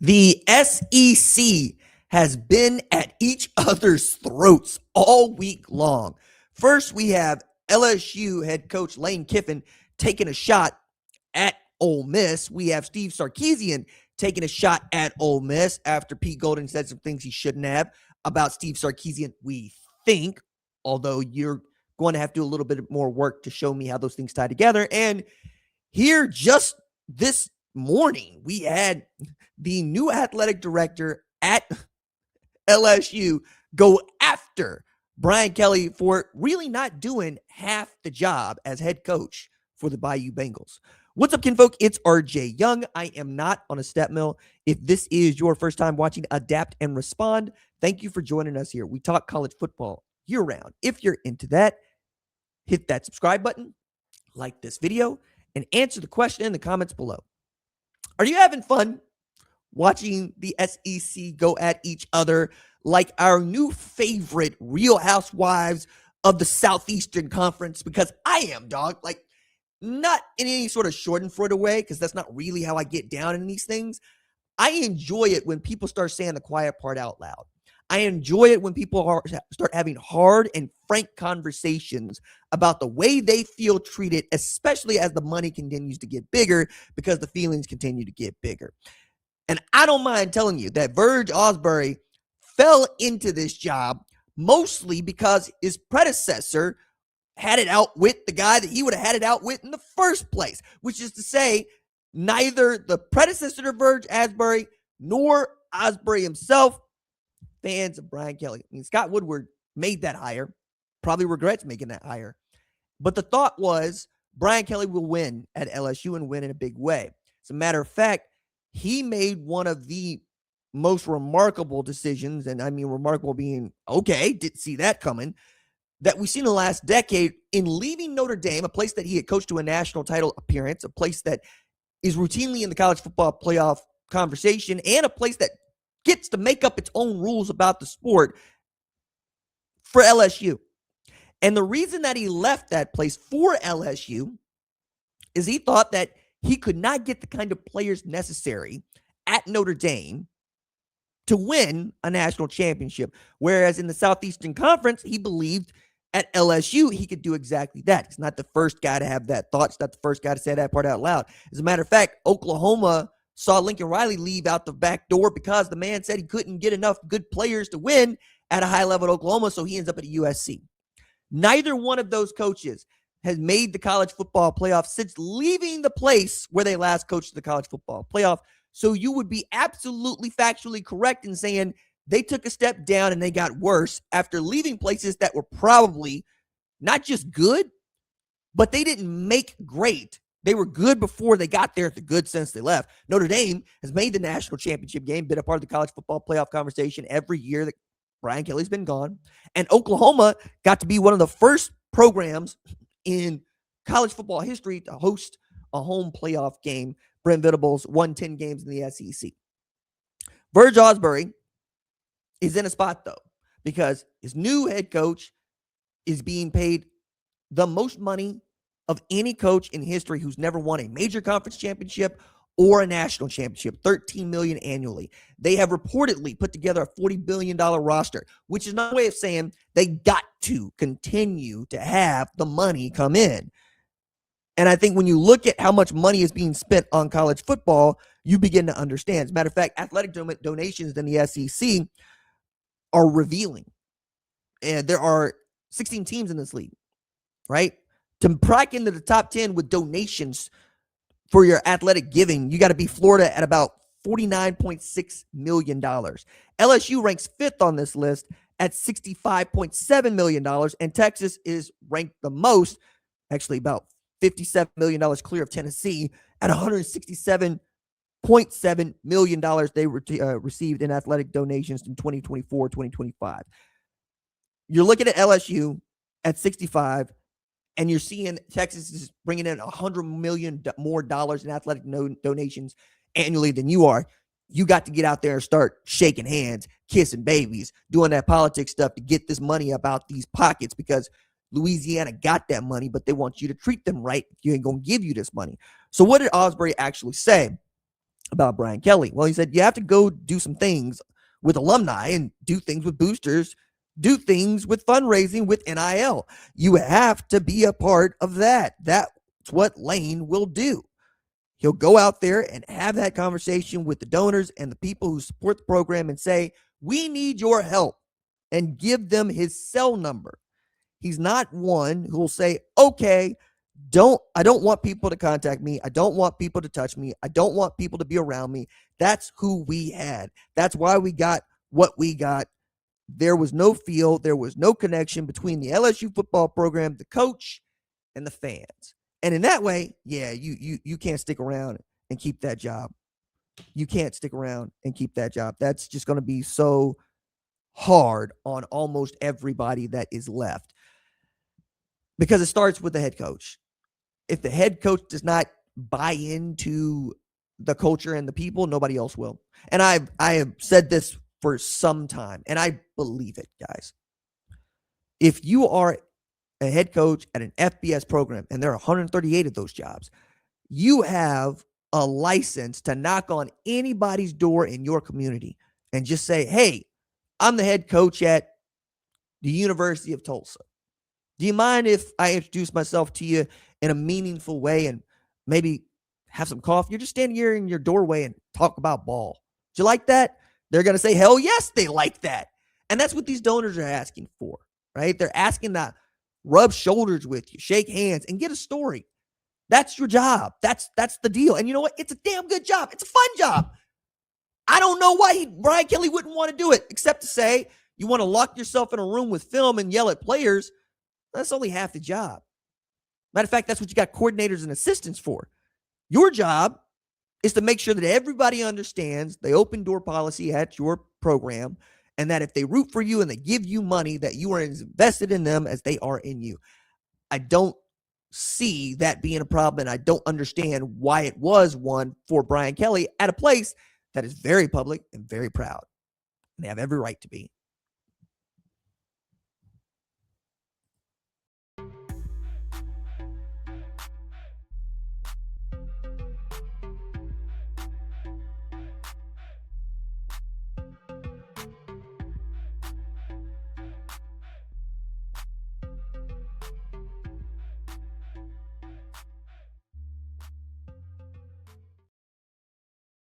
The SEC has been at each other's throats all week long. First, we have LSU head coach Lane Kiffin taking a shot at Ole Miss. We have Steve Sarkisian taking a shot at Ole Miss after Pete Golden said some things he shouldn't have about Steve Sarkisian, we think, although you're going to have to do a little bit more work to show me how those things tie together. And here just this morning, we had the new athletic director at LSU go after Brian Kelly for really not doing half the job as head coach for the Bayou Bengals. What's up, kinfolk? It's RJ Young. I am not on a step mill. If this is your first time watching Adapt and Respond, thank you for joining us here. We talk college football year-round. If you're into that, hit that subscribe button, like this video, and answer the question in the comments below. Are you having fun watching the SEC go at each other like our new favorite Real Housewives of the Southeastern Conference? Because I am, dog. Like, not in any sort of Schadenfreude way, because that's not really how I get down in these things. I enjoy it when people start saying the quiet part out loud. I enjoy it when people start having hard and frank conversations about the way they feel treated, especially as the money continues to get bigger because the feelings continue to get bigger. And I don't mind telling you that Verge Ausberry fell into this job mostly because his predecessor had it out with the guy that he would have had it out with in the first place, which is to say, neither the predecessor to Verge Ausberry nor Ausberry himself fans of Brian Kelly. I mean, Scott Woodward made that hire, probably regrets making that hire. But the thought was Brian Kelly will win at LSU and win in a big way. As a matter of fact, he made one of the most remarkable decisions, and I mean remarkable being, okay, didn't see that coming, that we've seen in the last decade in leaving Notre Dame, a place that he had coached to a national title appearance, a place that is routinely in the college football playoff conversation, and a place that gets to make up its own rules about the sport for LSU. And the reason that he left that place for LSU is he thought that he could not get the kind of players necessary at Notre Dame to win a national championship. Whereas in the Southeastern Conference, he believed at LSU he could do exactly that. He's not the first guy to have that thought. He's not the first guy to say that part out loud. As a matter of fact, Oklahoma saw Lincoln Riley leave out the back door because the man said he couldn't get enough good players to win at a high level at Oklahoma, so he ends up at USC. Neither one of those coaches has made the college football playoff since leaving the place where they last coached the college football playoff. So you would be absolutely factually correct in saying they took a step down and they got worse after leaving places that were probably not just good, but they didn't make great. They were good before they got there, the good since they left. Notre Dame has made the national championship game, been a part of the college football playoff conversation every year that Brian Kelly's been gone. And Oklahoma got to be one of the first programs in college football history to host a home playoff game. Brent Venables won 10 games in the SEC. Verge Ausberry is in a spot, though, because his new head coach is being paid the most money of any coach in history who's never won a major conference championship or a national championship, $13 million annually. They have reportedly put together a $40 billion roster, which is another way of saying they got to continue to have the money come in. And I think when you look at how much money is being spent on college football, you begin to understand. As a matter of fact, athletic donations in the SEC are revealing. And there are 16 teams in this league, right? To crack into the top 10 with donations for your athletic giving, you got to be Florida at about $49.6 million. LSU ranks fifth on this list at $65.7 million, and Texas is ranked the most, actually about $57 million clear of Tennessee at $167.7 million they received in athletic donations in 2024, 2025. You're looking at LSU at 65, and you're seeing Texas is bringing in $100 million more dollars in athletic donations annually than you are. You got to get out there and start shaking hands, kissing babies, doing that politics stuff to get this money up out these pockets, because Louisiana got that money, but they want you to treat them right. You ain't going to give you this money. So what did Ausberry actually say? about Brian Kelly? Well, he said, you have to go do some things with alumni and do things with boosters, do things with fundraising with NIL. You have to be a part of that. That's what Lane will do. He'll go out there and have that conversation with the donors and the people who support the program and say, we need your help, and give them his cell number. He's not one who will say, okay, I don't want people to contact me. I don't want people to touch me. I don't want people to be around me. That's who we had. That's why we got what we got. There was no feel. There was no connection between the LSU football program, the coach, and the fans. And in that way, yeah, you can't stick around and keep that job. You can't stick around and keep that job. That's just going to be so hard on almost everybody that is left, because it starts with the head coach. If the head coach does not buy into the culture and the people, nobody else will. And I have said this for some time, and I believe it, guys. If you are a head coach at an FBS program, and there are 138 of those jobs, you have a license to knock on anybody's door in your community and just say, hey, I'm the head coach at the University of Tulsa. Do you mind if I introduce myself to you in a meaningful way and maybe have some coffee? You're just standing here in your doorway and talk about ball. Do you like that? They're going to say, hell yes, they like that. And that's what these donors are asking for, right? They're asking to rub shoulders with you, shake hands, and get a story. That's your job. That's the deal. And you know what? It's a damn good job. It's a fun job. I don't know why Brian Kelly wouldn't want to do it, except to say you want to lock yourself in a room with film and yell at players. That's only half the job. Matter of fact, that's what you got coordinators and assistants for. Your job is to make sure that everybody understands the open door policy at your program, and that if they root for you and they give you money, that you are as invested in them as they are in you. I don't see that being a problem, and I don't understand why it was one for Brian Kelly at a place that is very public and very proud. And they have every right to be.